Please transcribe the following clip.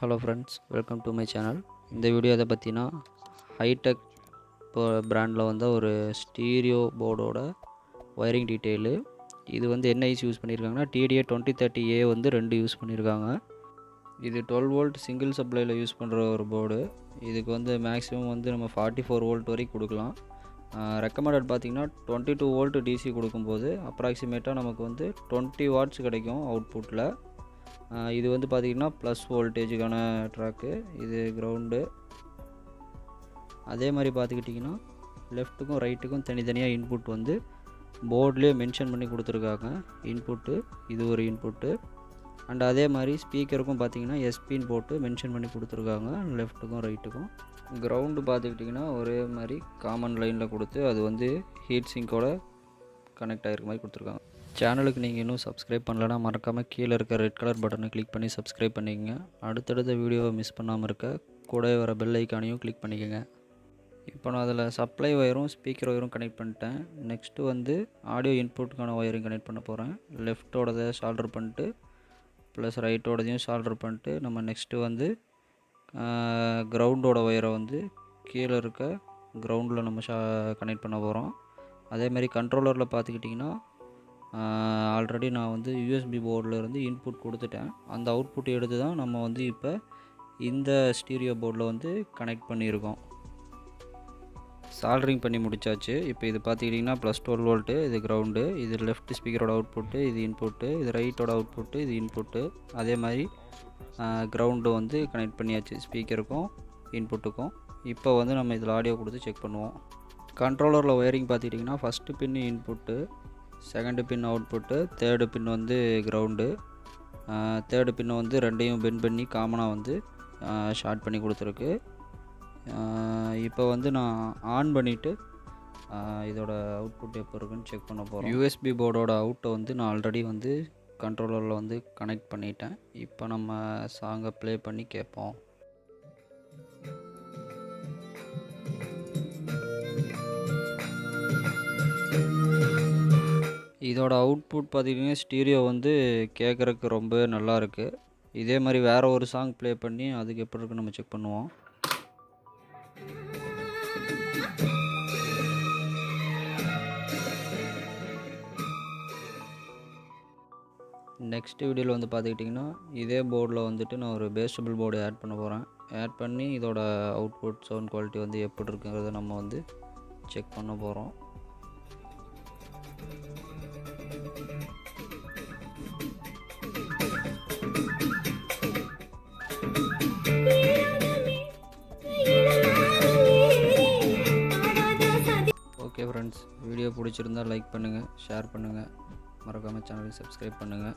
Hello friends, welcome to my channel. இந்த video எதை பற்றினா ஹைடெக் பிராண்டில் வந்து ஒரு ஸ்டீரியோ போர்டோட ஒயரிங் டீட்டெயிலு. இது வந்து என்ன ஐசி யூஸ் பண்ணியிருக்காங்கன்னா TDA2030A வந்து 2 யூஸ் பண்ணியிருக்காங்க. இது 12 வோல்ட் சிங்கிள் சப்ளையில் யூஸ் பண்ணுற ஒரு போர்டு. இதுக்கு வந்து மேக்ஸிமம் வந்து நம்ம 44 வோல்ட் வரைக்கும் கொடுக்கலாம். ரெக்கமெண்டட் பார்த்திங்கன்னா 22 வோல்ட் டிசி கொடுக்கும்போது அப்ராக்சிமேட்டாக நமக்கு வந்து 20 வாட்ஸ் கிடைக்கும் அவுட்புட்டில். இது வந்து பார்த்திங்கன்னா ப்ளஸ் வோல்டேஜுக்கான ட்ராக்கு, இது கிரவுண்டு. அதே மாதிரி பார்த்துக்கிட்டிங்கன்னா லெஃப்ட்டுக்கும் ரைட்டுக்கும் தனித்தனியாக இன்புட் வந்து போர்ட்லேயே மென்ஷன் பண்ணி கொடுத்துருக்காங்க. இன்புட்டு, இது ஒரு இன்புட்டு. அண்ட் அதே மாதிரி ஸ்பீக்கருக்கும் பார்த்திங்கன்னா எஸ்பின்னு போட்டு மென்ஷன் பண்ணி கொடுத்துருக்காங்க லெஃப்ட்டுக்கும் ரைட்டுக்கும். கிரவுண்டு பார்த்துக்கிட்டிங்கன்னா ஒரே மாதிரி காமன் லைனில் கொடுத்து அது வந்து ஹீட் சிங்கோட கனெக்ட் ஆகிருக்க மாதிரி கொடுத்துருக்காங்க. சேனலுக்கு நீங்கள் இன்னும் சப்ஸ்கிரைப் பண்ணலன்னா மறக்காமல் கீழே இருக்க ரெட் கலர் பட்டனை கிளிக் பண்ணி சப்ஸ்கிரைப் பண்ணிக்கங்க. அடுத்தடுத்த வீடியோவை மிஸ் பண்ணாமல் இருக்க கூட வர பெல் ஐக்கானையும் கிளிக் பண்ணிக்கோங்க. இப்போ நான் அதில் சப்ளை ஒயரும் ஸ்பீக்கர் ஒயரும் கனெக்ட் பண்ணிட்டேன். நெக்ஸ்ட்டு வந்து ஆடியோ இன்புட்டுக்கான ஒயரிங் கனெக்ட் பண்ண போகிறேன். லெஃப்ட்டோடதை ஷால்டர் பண்ணிட்டு ப்ளஸ் ரைட்டோடதையும் ஷால்டர் பண்ணிட்டு நம்ம நெக்ஸ்ட்டு வந்து கிரவுண்டோட ஒயரை வந்து கீழே இருக்க கிரவுண்டில் நம்ம கனெக்ட் பண்ண போகிறோம். அதேமாதிரி கண்ட்ரோலரில் பார்த்துக்கிட்டிங்கன்னா ஆல்ரெடி நான் வந்து யூஎஸ்பி போர்டில் இருந்து இன்புட் கொடுத்துட்டேன். அந்த அவுட்புட் எடுத்து தான் நம்ம வந்து இப்போ இந்த ஸ்டீரியோ போர்டில் வந்து கனெக்ட் பண்ணியிருக்கோம். சால்டரிங் பண்ணி முடித்தாச்சு. இப்போ இது பார்த்துக்கிட்டிங்கன்னா ப்ளஸ் 12 வோல்ட்டு, இது கிரவுண்டு, இது லெஃப்ட் ஸ்பீக்கரோட அவுட்புட்டு, இது இன்புட்டு, இது ரைட்டோட அவுட்புட்டு, இது இன்புட்டு. அதே மாதிரி கிரவுண்டு வந்து கனெக்ட் பண்ணியாச்சு ஸ்பீக்கருக்கும் இன்புட்டுக்கும். இப்போ வந்து நம்ம இதில் ஆடியோ கொடுத்து செக் பண்ணுவோம். கண்ட்ரோலரில் ஒயரிங் பார்த்துக்கிட்டிங்கன்னா ஃபஸ்ட்டு பின் இன்புட்டு, செகண்டு பின் அவுட்புட்டு, தேர்டு பின் வந்து கிரவுண்டு. தேர்டு பின்னை வந்து ரெண்டையும் பெண்ட் பண்ணி காமனாக வந்து ஷார்ட் பண்ணி கொடுத்துருக்கு. இப்போ வந்து நான் ஆன் பண்ணிவிட்டு இதோட அவுட்புட் எப்போ இருக்குன்னு செக் பண்ண போகிறோம். யூஎஸ்பி போர்டோட அவுட்டை வந்து நான் ஆல்ரெடி வந்து கண்ட்ரோலரில் வந்து கனெக்ட் பண்ணிட்டேன். இப்போ நம்ம சாங்கை ப்ளே பண்ணி கேட்போம். இதோட அவுட்புட் பார்த்திங்கன்னா ஸ்டீரியோ வந்து கேட்குறதுக்கு ரொம்ப நல்லா இருக்குது. இதே மாதிரி வேறு ஒரு சாங் ப்ளே பண்ணி அதுக்கு எப்படி இருக்குன்னு நம்ம செக் பண்ணுவோம். நெக்ஸ்ட் வீடியோவில் வந்து பார்த்துக்கிட்டிங்கன்னா இதே போர்டில் வந்துட்டு நான் ஒரு பேஸ்டபிள் போர்டு ஆட் பண்ண போகிறேன். ஆட் பண்ணி இதோட அவுட்புட் சவுண்ட் குவாலிட்டி வந்து எப்படி இருக்குங்கிறத நம்ம வந்து செக் பண்ண போகிறோம். ஓகே ஃப்ரெண்ட்ஸ், வீடியோ பிடிச்சிருந்தால் லைக் பண்ணுங்கள், ஷேர் பண்ணுங்கள், மறக்காமல் சேனலுக்கு சப்ஸ்கிரைப் பண்ணுங்கள்.